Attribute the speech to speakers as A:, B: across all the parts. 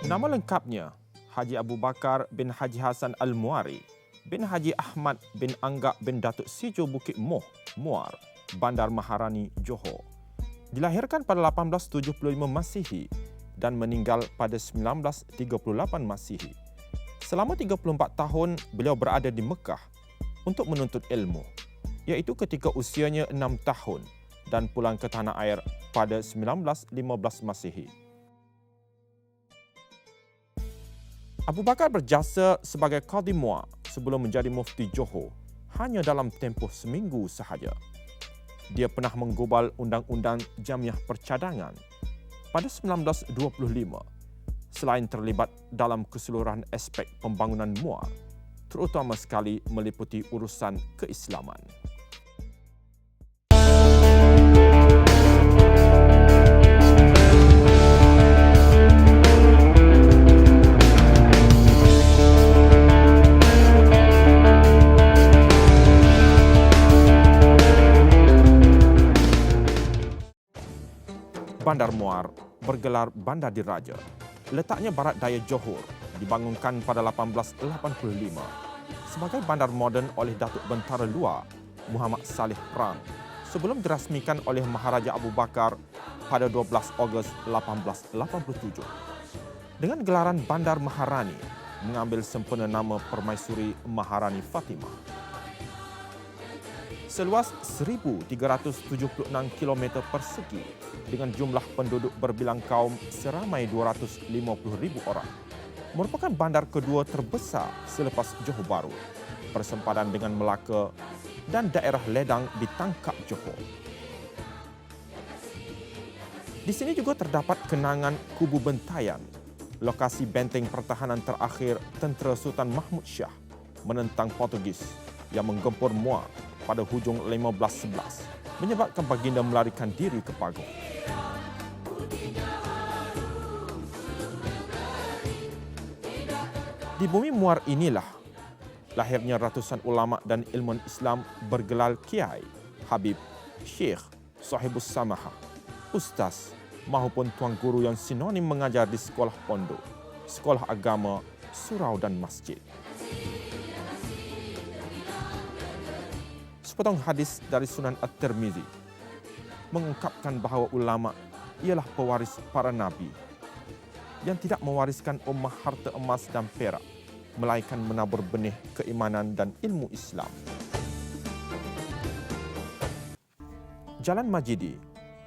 A: Nama lengkapnya Haji Abu Bakar bin Haji Hassan Al-Muari bin Haji Ahmad bin Anggak bin Datuk Sijo Bukit Moh, Muar, Bandar Maharani, Johor. Dilahirkan pada 1875 Masihi dan meninggal pada 1938 Masihi. Selama 34 tahun beliau berada di Mekah untuk menuntut ilmu, iaitu ketika usianya 6 tahun dan pulang ke tanah air pada 1915 Masihi. Abu Bakar berjasa sebagai Qadhi Muar sebelum menjadi Mufti Johor hanya dalam tempoh seminggu sahaja. Dia pernah menggubal Undang-Undang Jamiah Percadangan pada 1925 selain terlibat dalam keseluruhan aspek pembangunan Muar, terutama sekali meliputi urusan keislaman. Bandar Muar bergelar Bandar Diraja. Letaknya barat daya Johor, dibangunkan pada 1885 sebagai bandar moden oleh Datuk Bentara Luar Muhammad Saleh Prang sebelum dirasmikan oleh Maharaja Abu Bakar pada 12 Ogos 1887. Dengan gelaran Bandar Maharani, mengambil sempena nama Permaisuri Maharani Fatimah. Seluas 1,376 km persegi dengan jumlah penduduk berbilang kaum seramai 250,000 orang, merupakan bandar kedua terbesar selepas Johor Bahru, bersempadan dengan Melaka dan daerah ledang di Tangkap Johor. Di sini juga terdapat kenangan Kubu Bentayan, lokasi benteng pertahanan terakhir tentera Sultan Mahmud Shah menentang Portugis yang menggempur Muar pada hujung 1511, menyebabkan baginda melarikan diri ke Pagong. Di bumi Muar inilah lahirnya ratusan ulama dan ilmuwan Islam bergelar Kiai, Habib, Syekh, Sahibus Samahah, Ustaz maupun tuan guru yang sinonim mengajar di sekolah pondok, sekolah agama, surau dan masjid. Sepotong hadis dari Sunan At-Tirmizi mengungkapkan bahawa ulama ialah pewaris para nabi yang tidak mewariskan ummah harta emas dan perak, melainkan menabur benih keimanan dan ilmu Islam. Jalan Majidi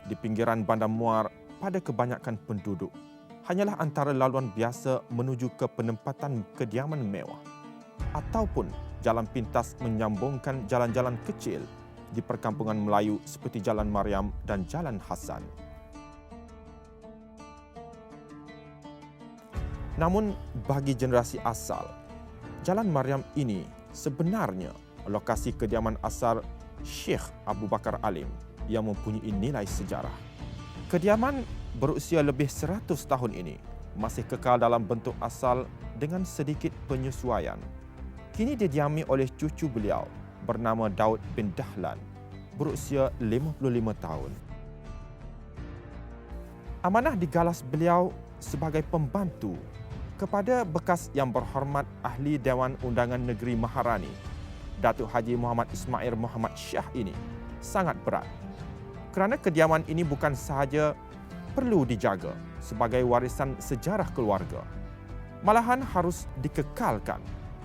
A: di pinggiran Bandar Muar pada kebanyakan penduduk hanyalah antara laluan biasa menuju ke penempatan kediaman mewah ataupun jalan pintas menyambungkan jalan-jalan kecil di perkampungan Melayu seperti Jalan Mariam dan Jalan Hasan. Namun bagi generasi asal, Jalan Mariam ini sebenarnya lokasi kediaman asal Syekh Abu Bakar Alim yang mempunyai nilai sejarah. Kediaman berusia lebih 100 tahun ini masih kekal dalam bentuk asal dengan sedikit penyesuaian. Kini didiami oleh cucu beliau bernama Daud bin Dahlan, berusia 55 tahun. Amanah digalas beliau sebagai pembantu kepada bekas yang berhormat Ahli Dewan Undangan Negeri Maharani, Datuk Haji Muhammad Ismail Muhammad Shah ini sangat berat. Kerana kediaman ini bukan sahaja perlu dijaga sebagai warisan sejarah keluarga, malahan harus dikekalkan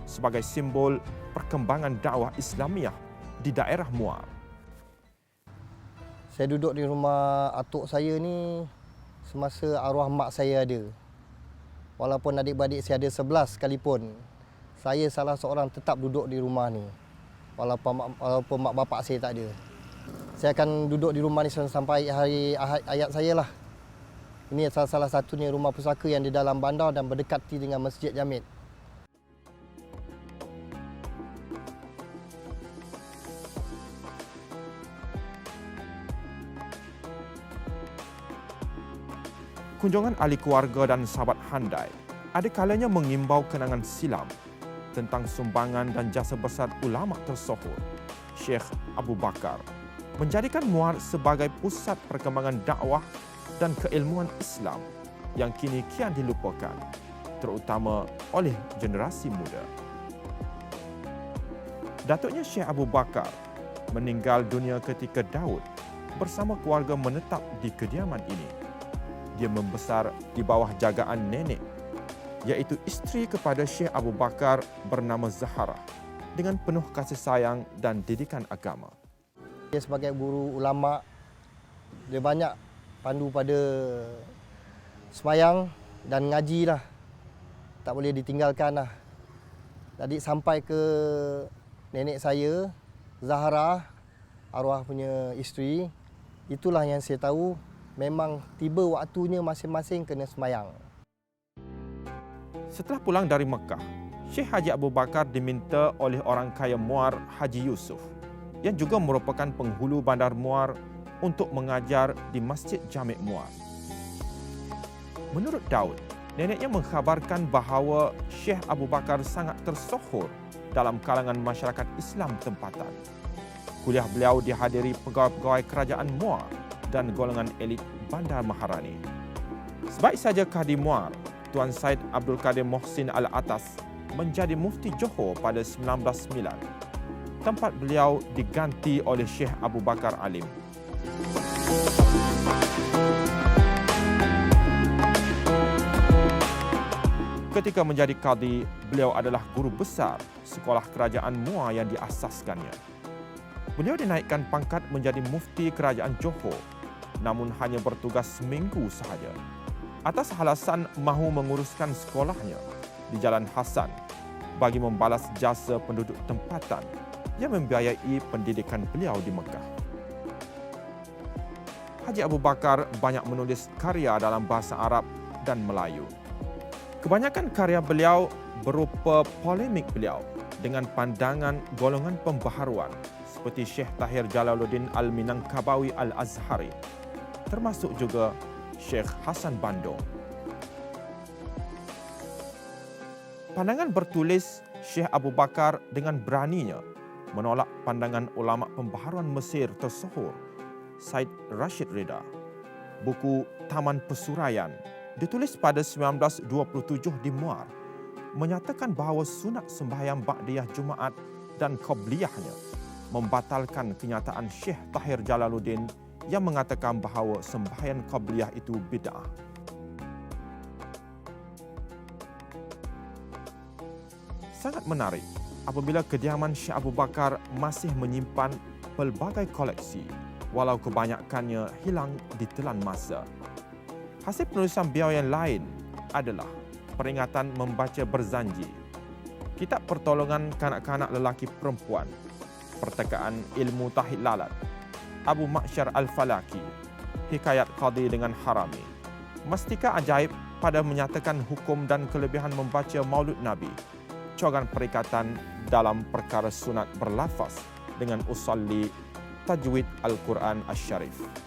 A: sebagai simbol perkembangan dakwah Islamiah di daerah Muar.
B: Saya duduk di rumah atuk saya ni semasa arwah mak saya ada. Walaupun adik-beradik saya ada 11 sekalipun, saya salah seorang tetap duduk di rumah ni. Walaupun mak bapak saya tak ada. Saya akan duduk di rumah ni sampai hari hayat saya lah. Ini salah satunya rumah pusaka yang di dalam bandar dan berdekati dengan Masjid Jamid.
A: Kunjungan ahli keluarga dan sahabat handai ada kalanya mengimbau kenangan silam tentang sumbangan dan jasa besar ulama tersohor Syekh Abu Bakar, menjadikan Muar sebagai pusat perkembangan dakwah dan keilmuan Islam yang kini kian dilupakan terutama oleh generasi muda. Datuknya Syekh Abu Bakar meninggal dunia ketika Daud bersama keluarga menetap di kediaman ini. Dia membesar di bawah jagaan nenek, iaitu isteri kepada Syekh Abu Bakar bernama Zahra, dengan penuh kasih sayang dan didikan agama.
B: Dia sebagai guru ulama, dia banyak pandu pada semayang dan ngaji lah. Tak boleh ditinggalkan lah. Jadi sampai ke nenek saya, Zahra, arwah punya isteri, itulah yang saya tahu memang tiba waktunya masing-masing kena semayang.
A: Setelah pulang dari Mekah, Syekh Haji Abu Bakar diminta oleh orang kaya Muar Haji Yusuf yang juga merupakan penghulu bandar Muar untuk mengajar di Masjid Jami' Muar. Menurut Daud, neneknya mengkhabarkan bahawa Syekh Abu Bakar sangat tersohor dalam kalangan masyarakat Islam tempatan. Kuliah beliau dihadiri pegawai-pegawai kerajaan Muar dan golongan elit Bandar Maharani. Sebaik saja Kadi Muar, Tuan Said Abdul Kadir Mohsin Al-Atas menjadi mufti Johor pada 1909. Tempat beliau diganti oleh Syekh Abu Bakar Alim. Ketika menjadi qadi, beliau adalah guru besar sekolah kerajaan Muar yang diasaskannya. Beliau dinaikkan pangkat menjadi mufti kerajaan Johor, namun hanya bertugas seminggu sahaja. Atas alasan mahu menguruskan sekolahnya di Jalan Hasan bagi membalas jasa penduduk tempatan yang membiayai pendidikan beliau di Mekah. Haji Abu Bakar banyak menulis karya dalam bahasa Arab dan Melayu. Kebanyakan karya beliau berupa polemik beliau dengan pandangan golongan pembaharuan seperti Syekh Tahir Jalaluddin Al-Minangkabawi Al-Azhari, termasuk juga Syekh Hasan Bandung. Pandangan bertulis Syekh Abu Bakar dengan beraninya menolak pandangan ulama pembaharuan Mesir tersohor Said Rashid Rida. Buku Taman Pesuraian ditulis pada 1927 di Muar menyatakan bahawa sunat sembahyang ba'diyah Jumaat dan qabliyahnya membatalkan kenyataan Syekh Tahir Jalaluddin yang mengatakan bahawa sembahyang qabliyah itu bid'ah. Sangat menarik apabila kediaman Syekh Abu Bakar masih menyimpan pelbagai koleksi walau kebanyakannya hilang ditelan masa. Hasil penulisan beliau yang lain adalah Peringatan Membaca Berzanji, Kitab Pertolongan Kanak-kanak Lelaki Perempuan, Pertekaan Ilmu Tahid Lalat, Abu Ma'syar Al-Falaki, Hikayat Qadi dengan Harami, Mastika Ajaib pada menyatakan hukum dan kelebihan membaca Maulud Nabi, Coran Perikatan dalam perkara sunat berlafaz dengan usalli tajwid Al-Quran Asy-Syarif.